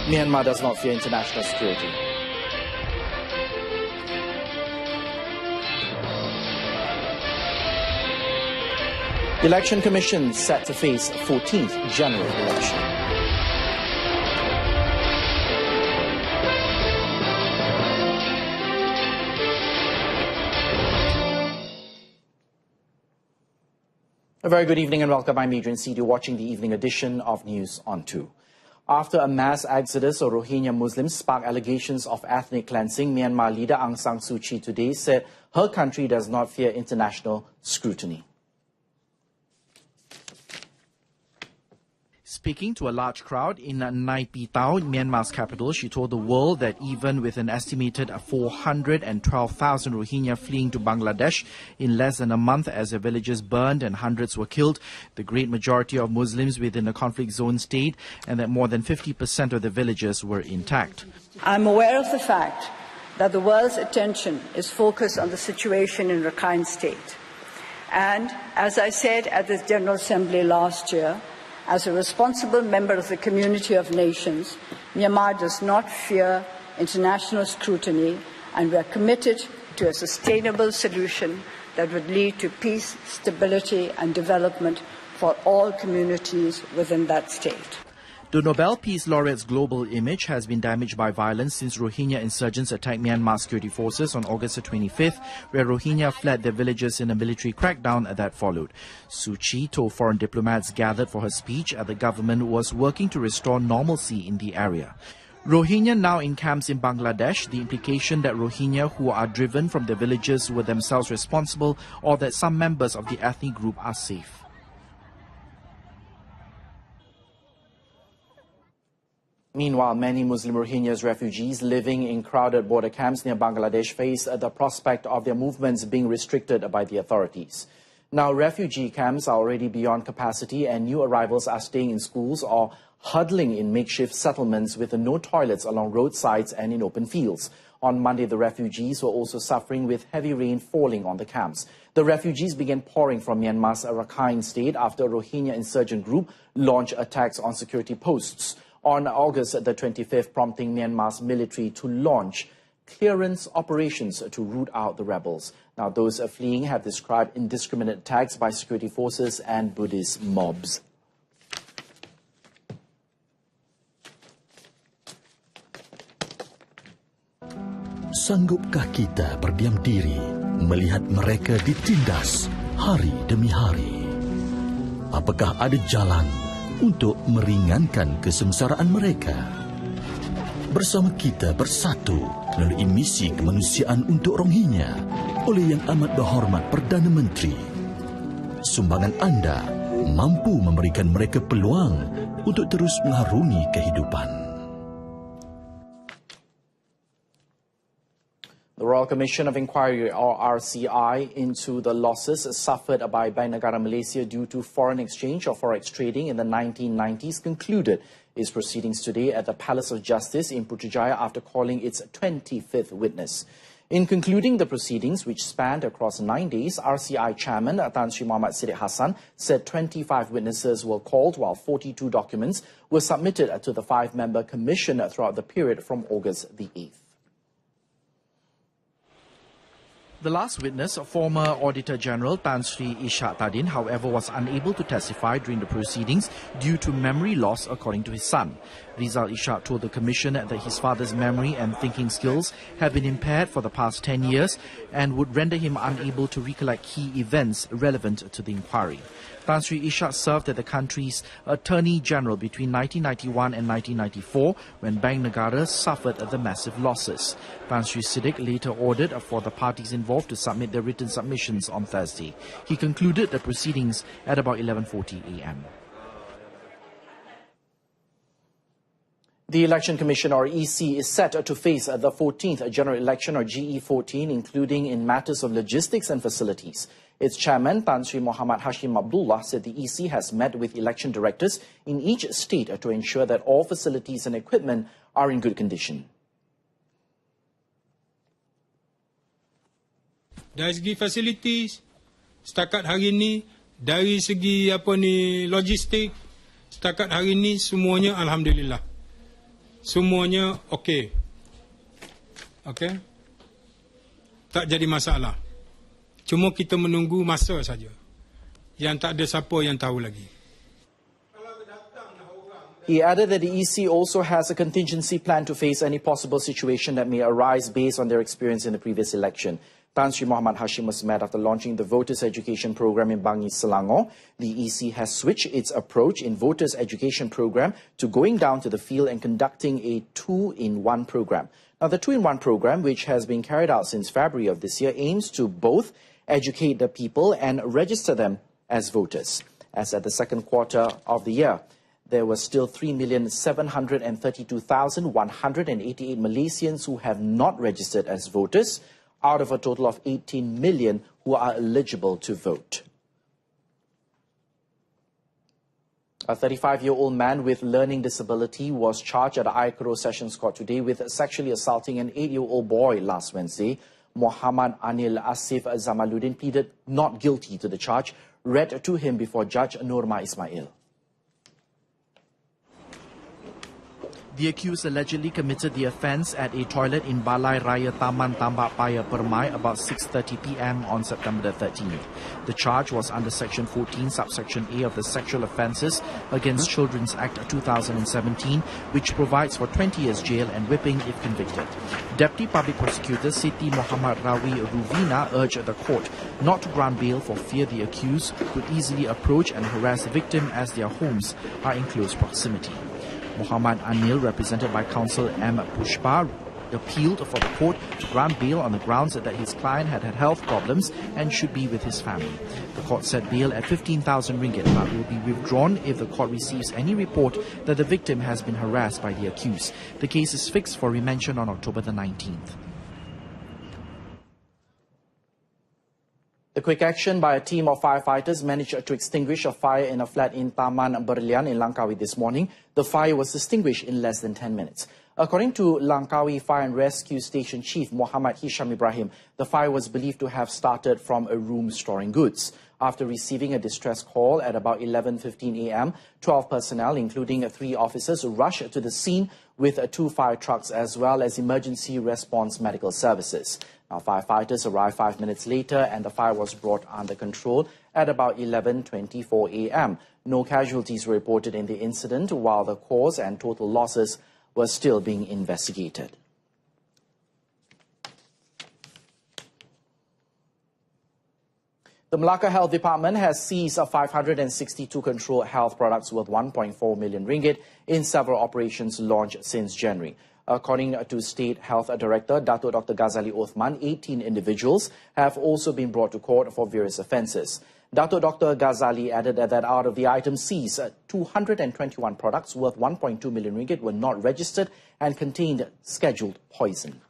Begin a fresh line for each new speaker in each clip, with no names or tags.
Myanmar does not fear international security. The Election Commission set to face 14th general election. A very good evening and welcome. I'm Adrian Seed. You're watching the evening edition of News on 2. After a mass exodus of Rohingya Muslims sparked allegations of ethnic cleansing, Myanmar leader Aung San Suu Kyi today said her country does not fear international scrutiny. Speaking to a large crowd in Nai Pitao, Myanmar's capital, she told the world that even with an estimated 412,000 Rohingya fleeing to Bangladesh in less than a month as their villages burned and hundreds were killed, the great majority of Muslims within the conflict zone stayed, and that more than 50% of the villages were intact.
I'm aware of the fact that the world's attention is focused on the situation in Rakhine State. And as I said at the General Assembly last year, as a responsible member of the community of nations, Myanmar does not fear international scrutiny, and we are committed to a sustainable solution that would lead to peace, stability and development for all communities within that state.
The Nobel Peace Laureate's global image has been damaged by violence since Rohingya insurgents attacked Myanmar security forces on August 25th, where Rohingya fled their villages in a military crackdown that followed. Suu Kyi told foreign diplomats gathered for her speech that the government was working to restore normalcy in the area. Rohingya now in camps in Bangladesh, the implication that Rohingya who are driven from their villages were themselves responsible, or that some members of the ethnic group are safe. Meanwhile, many Muslim Rohingyas refugees living in crowded border camps near Bangladesh face the prospect of their movements being restricted by the authorities. Now, refugee camps are already beyond capacity and new arrivals are staying in schools or huddling in makeshift settlements with no toilets along roadsides and in open fields. On Monday, the refugees were also suffering with heavy rain falling on the camps. The refugees began pouring from Myanmar's Rakhine State after a Rohingya insurgent group launched attacks on security posts on August the 25th, prompting Myanmar's military to launch clearance operations to root out the rebels. Now, those fleeing have described indiscriminate attacks by security forces and Buddhist mobs.
Sanggupkah kita berdiam diri melihat mereka ditindas hari demi hari? Apakah ada jalan untuk meringankan kesengsaraan mereka? Bersama kita bersatu melalui misi kemanusiaan untuk Rohingya oleh Yang Amat Berhormat Perdana Menteri. Sumbangan anda mampu memberikan mereka peluang untuk terus mengharungi kehidupan.
The Royal Commission of Inquiry, or RCI, into the losses suffered by Bank Negara Malaysia due to foreign exchange or forex trading in the 1990s concluded its proceedings today at the Palace of Justice in Putrajaya after calling its 25th witness. In concluding the proceedings, which spanned across 9 days, RCI Chairman Tan Sri Muhammad Siddiq Hassan said 25 witnesses were called while 42 documents were submitted to the 5-member commission throughout the period from August the 8th. The last witness, former Auditor General Tan Sri Ishak Tadin, however, was unable to testify during the proceedings due to memory loss, according to his son. Rizal Ishak told the Commission that his father's memory and thinking skills have been impaired for the past 10 years and would render him unable to recollect key events relevant to the inquiry. Tan Sri Ishak served as the country's Attorney General between 1991 and 1994 when Bank Negara suffered the massive losses. Tan Sri Siddiq later ordered for the parties involved to submit their written submissions on Thursday. He concluded the proceedings at about 11:40 a.m. The Election Commission, or EC, is set to face the 14th General Election, or GE14, including in matters of logistics and facilities. Its chairman, Tan Sri Muhammad Hashim Abdullah, said the EC has met with election directors in each state to ensure that all facilities and equipment are in good condition.
Dari segi facilities, setakat hari ini, dari segi logistik, setakat hari ini semuanya alhamdulillah. semuanya okey. Okey? Tak jadi masalah. Cuma kita menunggu masa saja. Yang tak ada siapa yang tahu lagi.
He added that the EC also has a contingency plan to face any possible situation that may arise based on their experience in the previous election. Tan Sri Muhammad Hashim was met after launching the Voters Education Program in Bangi, Selangor. The EC has switched its approach in Voters Education Program to going down to the field and conducting a 2-in-1 program. Now, the 2-in-1 program, which has been carried out since February of this year, aims to both educate the people and register them as voters. As at the second quarter of the year, there were still 3,732,188 Malaysians who have not registered as voters, out of a total of 18 million who are eligible to vote. A 35-year-old man with learning disability was charged at the Aikaro Sessions Court today with sexually assaulting an 8-year-old boy last Wednesday. Muhammad Anil Asif Zamaluddin pleaded not guilty to the charge read to him before Judge Nurma Ismail. The accused allegedly committed the offence at a toilet in Balai Raya Taman Tambak Paya Permai about 6:30 p.m. on September the 13th. The charge was under Section 14, Subsection A of the Sexual Offences Against Children's Act 2017, which provides for 20 years jail and whipping if convicted. Deputy Public Prosecutor Siti Muhammad Rawi Ruvina urged the court not to grant bail for fear the accused could easily approach and harass the victim as their homes are in close proximity. Muhammad Anil, represented by counsel M. Pushpa, appealed for the court to grant bail on the grounds that his client had health problems and should be with his family. The court set bail at 15,000 ringgit but will be withdrawn if the court receives any report that the victim has been harassed by the accused. The case is fixed for remention on October the 19th. The quick action by a team of firefighters managed to extinguish a fire in a flat in Taman Berlian in Langkawi this morning. The fire was extinguished in less than 10 minutes. According to Langkawi Fire and Rescue Station Chief Muhammad Hisham Ibrahim, the fire was believed to have started from a room storing goods. After receiving a distress call at about 11:15 a.m., 12 personnel, including 3 officers, rushed to the scene with 2 fire trucks as well as emergency response medical services. Now, firefighters arrived 5 minutes later and the fire was brought under control at about 11:24 a.m. No casualties were reported in the incident, while the cause and total losses were still being investigated. The Melaka Health Department has seized 562 controlled health products worth 1.4 million ringgit in several operations launched since January. According to State Health Director Dato Dr. Ghazali Othman, 18 individuals have also been brought to court for various offences. Dato Dr. Ghazali added that out of the items seized, 221 products worth 1.2 million ringgit were not registered and contained scheduled poison.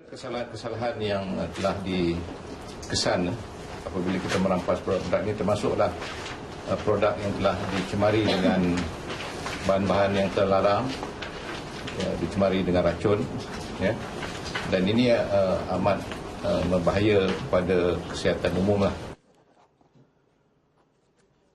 Kesalahan-kesalahan yang telah dikesan apabila kita merampas produk ini termasuklah produk yang telah dicemari dengan bahan-bahan yang terlarang, dicemari dengan racun, ya. Dan ini amat berbahaya kepada kesihatan umum lah.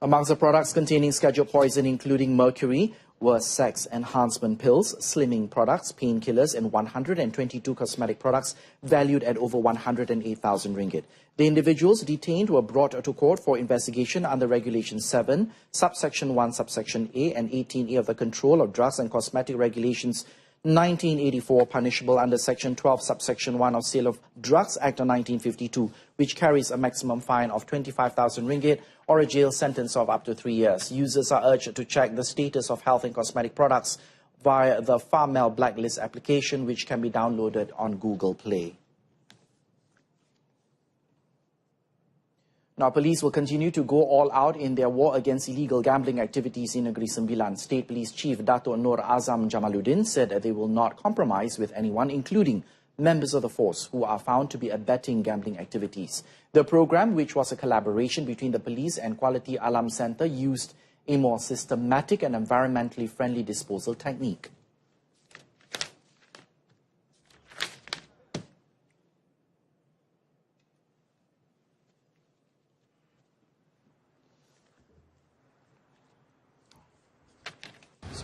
Amongst the products containing scheduled poison, including mercury, were sex enhancement pills, slimming products, painkillers, and 122 cosmetic products valued at over 108,000 ringgit. The individuals detained were brought to court for investigation under Regulation 7, Subsection 1, Subsection A, and 18A of the Control of Drugs and Cosmetic Regulations 1984, punishable under Section 12, Subsection 1 of Sale of Drugs Act of 1952, which carries a maximum fine of 25,000 ringgit or a jail sentence of up to 3 years. Users are urged to check the status of health and cosmetic products via the Pharmel Blacklist application, which can be downloaded on Google Play. Now, police will continue to go all out in their war against illegal gambling activities in Negeri Sembilan. State Police Chief Dato' Nur Azam Jamaluddin said that they will not compromise with anyone, including members of the force who are found to be abetting gambling activities. The program, which was a collaboration between the police and Quality Alam Centre, used a more systematic and environmentally friendly disposal technique.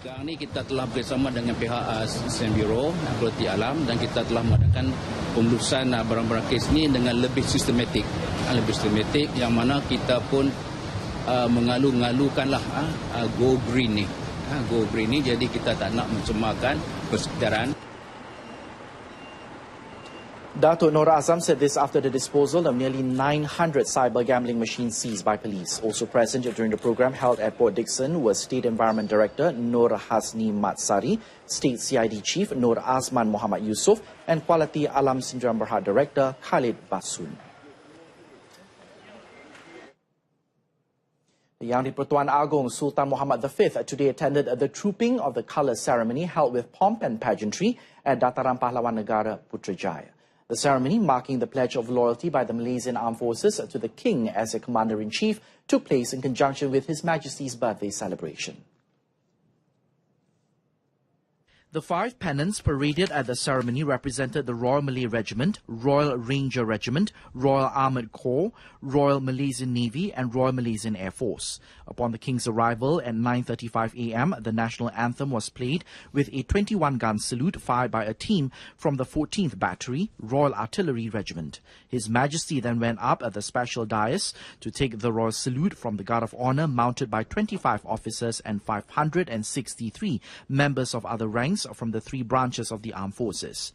Sekarang ni kita telah bersama dengan pihak Sistem Biro Kualiti Alam dan kita telah mengadakan pemulusan barang-barang kes ni dengan lebih sistematik. Yang mana kita pun mengalu-ngalukanlah go green ni. Go green ni, jadi kita tak nak mencemarkan persekitaran.
Datuk Nur Azam said this after the disposal of nearly 900 cyber gambling machines seized by police. Also present during the program held at Port Dickson was State Environment Director Nur Hasni Matsari, State CID Chief Nur Azman Muhammad Yusof, and Kualiti Alam Sdn Bhd Director Khalid Basun. The Yang di-Pertuan Agong Sultan Muhammad V today attended the Trooping of the Colours ceremony held with pomp and pageantry at Dataran Pahlawan Negara Putrajaya. The ceremony, marking the pledge of loyalty by the Malaysian Armed Forces to the King as a Commander-in-Chief, took place in conjunction with His Majesty's birthday celebration. The 5 pennants paraded at the ceremony represented the Royal Malay Regiment, Royal Ranger Regiment, Royal Armoured Corps, Royal Malaysian Navy and Royal Malaysian Air Force. Upon the King's arrival at 9:35 a.m., the national anthem was played with a 21-gun salute fired by a team from the 14th Battery, Royal Artillery Regiment. His Majesty then went up at the special dais to take the royal salute from the Guard of Honour mounted by 25 officers and 563 members of other ranks from the 3 branches of the armed forces.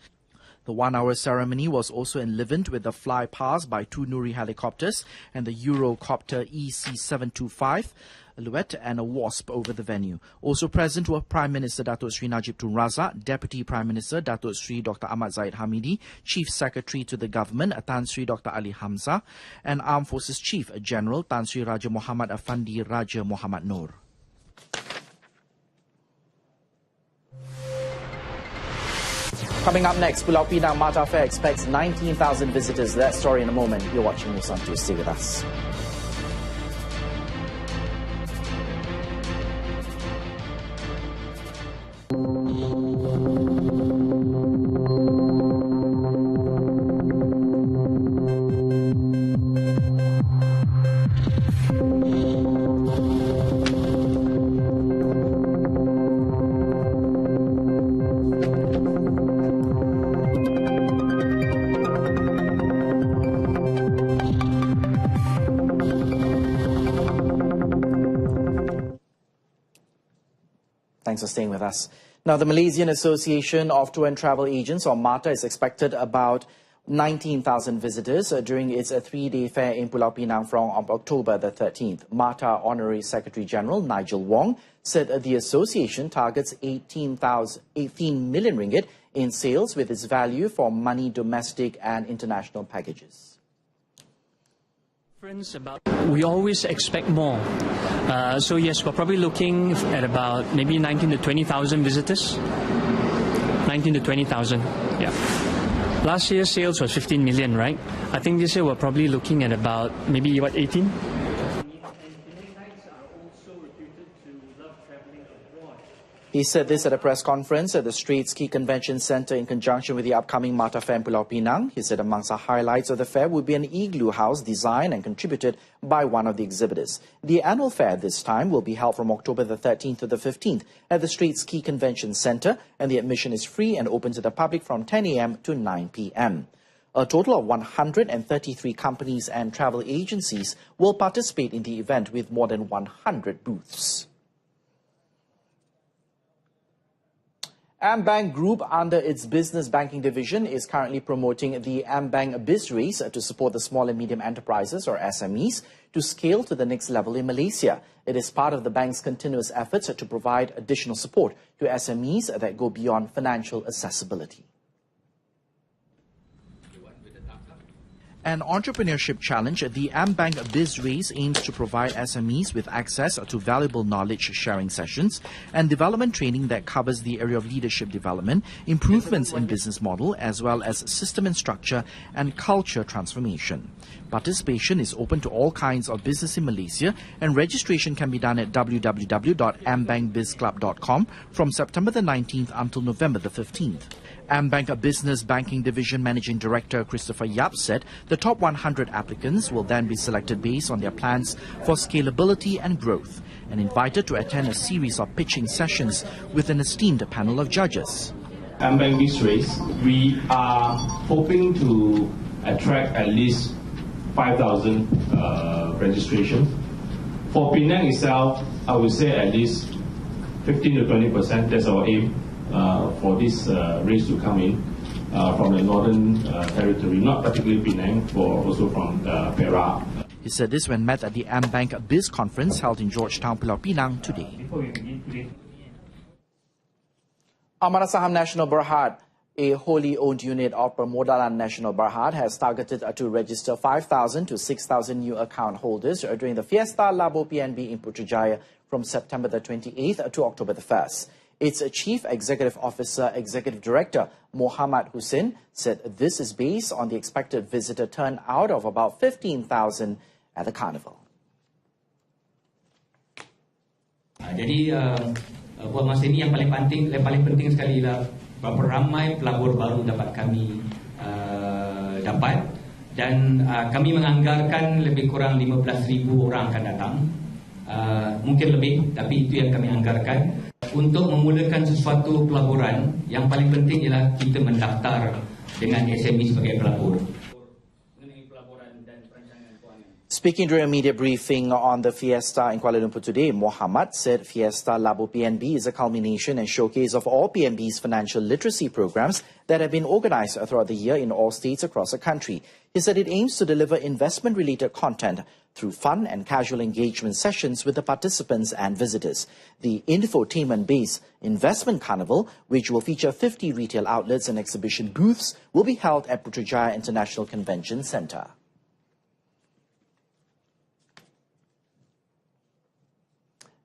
The 1-hour ceremony was also enlivened with the flypast by 2 Nuri helicopters and the Eurocopter EC-725, Alouette and a Wasp over the venue. Also present were Prime Minister Datuk Sri Najib Tun Razak, Deputy Prime Minister Datuk Sri Dr. Ahmad Zahid Hamidi, Chief Secretary to the Government Tan Sri Dr. Ali Hamzah, and Armed Forces Chief General Tan Sri Raja Muhammad Afandi Raja Muhammad Noor. Coming up next, Pulau Pinang Mata Fair expects 19,000 visitors. That story in a moment. You're watching News on 2. Stay with us. Thanks for staying with us. Now, the Malaysian Association of Tour and Travel Agents, or MATA, is expected about 19,000 visitors during its 3-day fair in Pulau Pinang from October the 13th. MATA Honorary Secretary General Nigel Wong said the association targets 18 million ringgit in sales, with its value for money domestic and international packages.
We always expect more. So yes, we're probably looking at about maybe 19 to 20,000 visitors. 19 to 20,000, yeah. Last year's sales was 15 million, right? I think this year we're probably looking at about maybe, 18?
He said this at a press conference at the Straits Key Convention Centre in conjunction with the upcoming Mata Fair in Pulau Pinang. He said amongst the highlights of the fair would be an igloo house designed and contributed by one of the exhibitors. The annual fair this time will be held from October the 13th to the 15th at the Straits Key Convention Centre, and the admission is free and open to the public from 10 a.m. to 9 p.m. A total of 133 companies and travel agencies will participate in the event with more than 100 booths. AmBank Group, under its business banking division, is currently promoting the AmBank Biz Race to support the small and medium enterprises, or SMEs, to scale to the next level in Malaysia. It is part of the bank's continuous efforts to provide additional support to SMEs that go beyond financial accessibility. An entrepreneurship challenge, the AmBank Biz Race aims to provide SMEs with access to valuable knowledge-sharing sessions and development training that covers the area of leadership development, improvements in business model, as well as system and structure and culture transformation. Participation is open to all kinds of business in Malaysia, and registration can be done at www.ambankbizclub.com from September the 19th until November the 15th. AmBank Business Banking Division Managing Director Christopher Yap said the top 100 applicants will then be selected based on their plans for scalability and growth, and invited to attend a series of pitching sessions with an esteemed panel of judges.
AmBank this race, we are hoping to attract at least 5,000 registration. For Penang itself, I would say at least 15 to 20%. That's our aim for this race to come in from the northern territory, not particularly Penang, but also from Perak.
He said this when met at the AmBank Biz Conference held in Georgetown, Pulau Pinang today. Amanah Saham Nasional Berhad, a wholly owned unit of Permodalan Nasional Berhad, has targeted to register 5,000 to 6,000 new account holders during the Fiesta Labo PNB in Putrajaya from September the 28th to October the 1st. Its Chief Executive Officer, Executive Director Muhammad Hussein said this is based on the expected visitor turnout of about 15,000 at the carnival.
Jadi buat masa ini yang paling penting sekali ialah berapa ramai pelabur baru dapat kami dapat, dan kami menganggarkan lebih kurang 15,000 orang akan datang, mungkin lebih, tapi itu yang kami anggarkan. Untuk memulakan sesuatu pelaburan, yang paling penting ialah kita mendaftar dengan SME sebagai pelabur.
Speaking during a media briefing on the Fiesta in Kuala Lumpur today, Muhammad said Fiesta Labo PNB is a culmination and showcase of all PNB's financial literacy programs that have been organized throughout the year in all states across the country. He said it aims to deliver investment-related content through fun and casual engagement sessions with the participants and visitors. The infotainment-based Investment Carnival, which will feature 50 retail outlets and exhibition booths, will be held at Putrajaya International Convention Centre.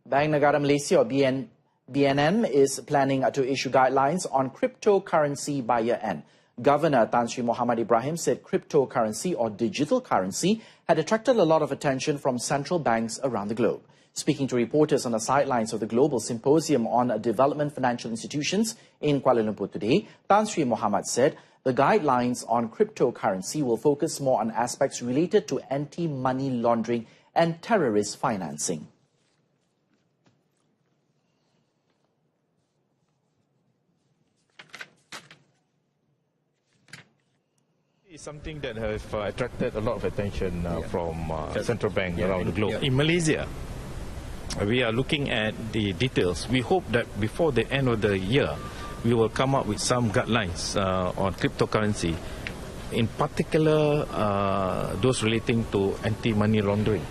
Bank Negara Malaysia, or BNM, is planning to issue guidelines on cryptocurrency by year-end. Governor Tan Sri Muhammad Ibrahim said cryptocurrency, or digital currency, had attracted a lot of attention from central banks around the globe. Speaking to reporters on the sidelines of the Global Symposium on Development Financial Institutions in Kuala Lumpur today, Tan Sri Muhammad said the guidelines on cryptocurrency will focus more on aspects related to anti-money laundering and terrorist financing.
It's something that has attracted a lot of attention from central banks around the globe. In Malaysia, we are looking at the details. We hope that before the end of the year, we will come up with some guidelines on cryptocurrency, in particular those relating to anti-money laundering.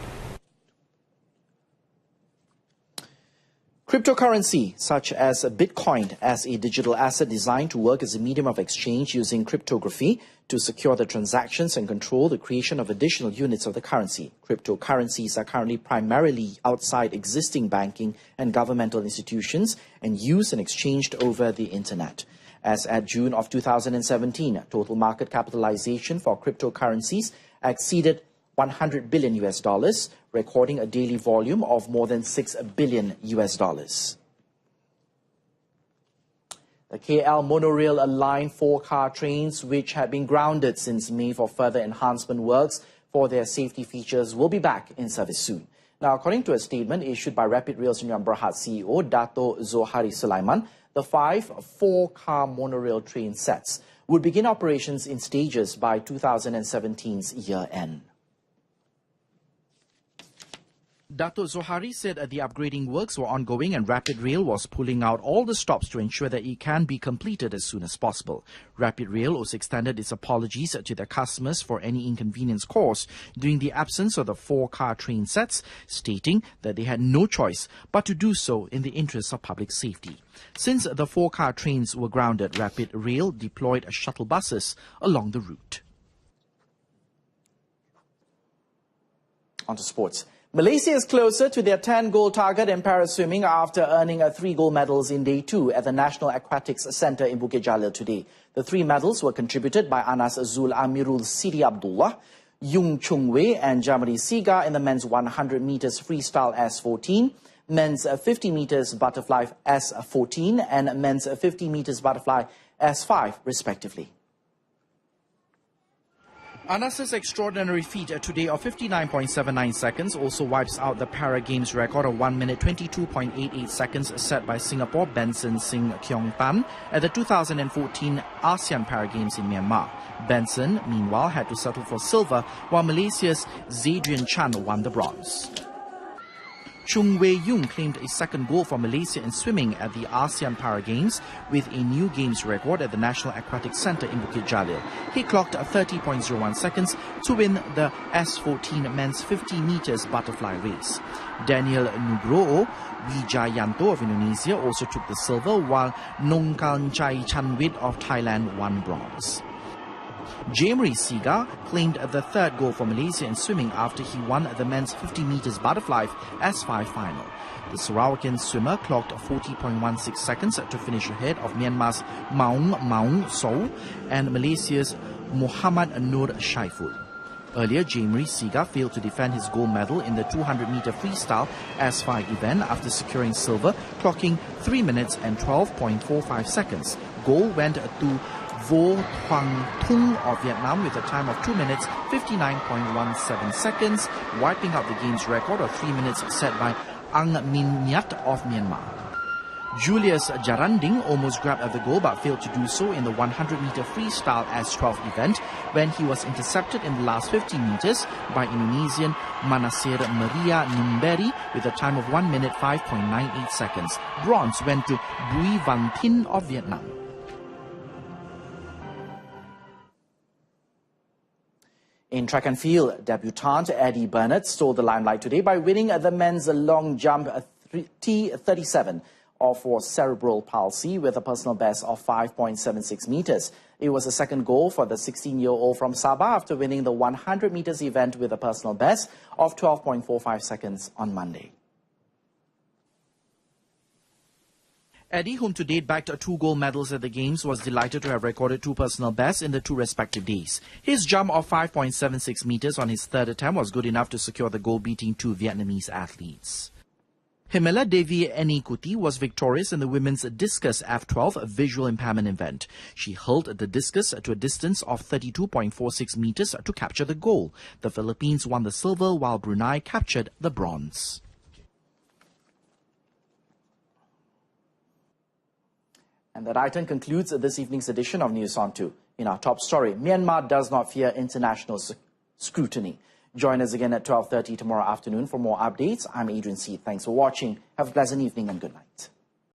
Cryptocurrency, such as Bitcoin, as a digital asset designed to work as a medium of exchange using cryptography to secure the transactions and control the creation of additional units of the currency. Cryptocurrencies are currently primarily outside existing banking and governmental institutions and used and exchanged over the internet. As at June of 2017, total market capitalization for cryptocurrencies exceeded $100 billion, recording a daily volume of more than $6 billion. The KL monorail line 4-car trains, which had been grounded since May for further enhancement works for their safety features, will be back in service soon. Now, according to a statement issued by Rapid Rail Sdn Berhad CEO Dato' Zohari Sulaiman, the 5 4-car monorail train sets would begin operations in stages by 2017's year-end. Dato' Zohari said the upgrading works were ongoing and Rapid Rail was pulling out all the stops to ensure that it can be completed as soon as possible. Rapid Rail also extended its apologies to their customers for any inconvenience caused during the absence of the 4-car train sets, stating that they had no choice but to do so in the interest of public safety. Since the 4-car trains were grounded, Rapid Rail deployed shuttle buses along the route. On to sports. Malaysia is closer to their 10-goal target in para-swimming after earning 3 gold medals in Day 2 at the National Aquatics Centre in Bukit Jalil today. The 3 medals were contributed by Anas Zul Amirul Sidi Abdullah, Yung Chung Wei and Jamari Siga in the men's 100 meters freestyle S14, men's 50 meters butterfly S14 and men's 50 meters butterfly S5 respectively. Anas's extraordinary feat today of 59.79 seconds also wipes out the Para Games record of 1 minute 22.88 seconds set by Singapore Benson Sing Kyong Tan at the 2014 ASEAN Para Games in Myanmar. Benson, meanwhile, had to settle for silver, while Malaysia's Zadrian Chan won the bronze. Chung Wei-yung claimed a second gold for Malaysia in swimming at the ASEAN Para Games with a new games record at the National Aquatic Centre in Bukit Jalil. He clocked 30.01 seconds to win the S14 men's 50 meters butterfly race. Daniel Nugroho Wijayanto of Indonesia also took the silver, while Nongkalchai Chanwit of Thailand won bronze. Jamri Siga claimed the third gold for Malaysia in swimming after he won the men's 50 meters butterfly S5 final. The Sarawakian swimmer clocked 40.16 seconds to finish ahead of Myanmar's Maung Sow and Malaysia's Muhammad Nur Shaiful. Earlier, Jamri Siga failed to defend his gold medal in the 200-meter freestyle S5 event after securing silver, clocking 3 minutes and 12.45 seconds. Gold went to Vo Hoang Thung of Vietnam with a time of 2 minutes 59.17 seconds, wiping out the game's record of 3 minutes set by Ang Min Nyat of Myanmar. Julius Jaranding almost grabbed the goal but failed to do so in the 100-meter freestyle S12 event when he was intercepted in the last 50 meters by Indonesian Manasir Maria Numberi with a time of 1 minute 5.98 seconds. Bronze went to Bui Van Thin of Vietnam. In track and field, debutant Eddie Burnett stole the limelight today by winning the men's long jump T37 for cerebral palsy with a personal best of 5.76 meters. It was the second goal for the 16-year-old from Sabah after winning the 100 meters event with a personal best of 12.45 seconds on Monday. Eddie, whom to date bagged 2 gold medals at the Games, was delighted to have recorded 2 personal bests in the 2 respective days. His jump of 5.76 meters on his third attempt was good enough to secure the goal, beating 2 Vietnamese athletes. Himela Devi Enikuti was victorious in the women's discus F12 visual impairment event. She hurled the discus to a distance of 32.46 meters to capture the goal. The Philippines won the silver while Brunei captured the bronze. And that item concludes this evening's edition of News on 2. In our top story, Myanmar does not fear international scrutiny. Join us again at 12:30 tomorrow afternoon for more updates. I'm Adrian C. Thanks for watching. Have a pleasant evening and good night.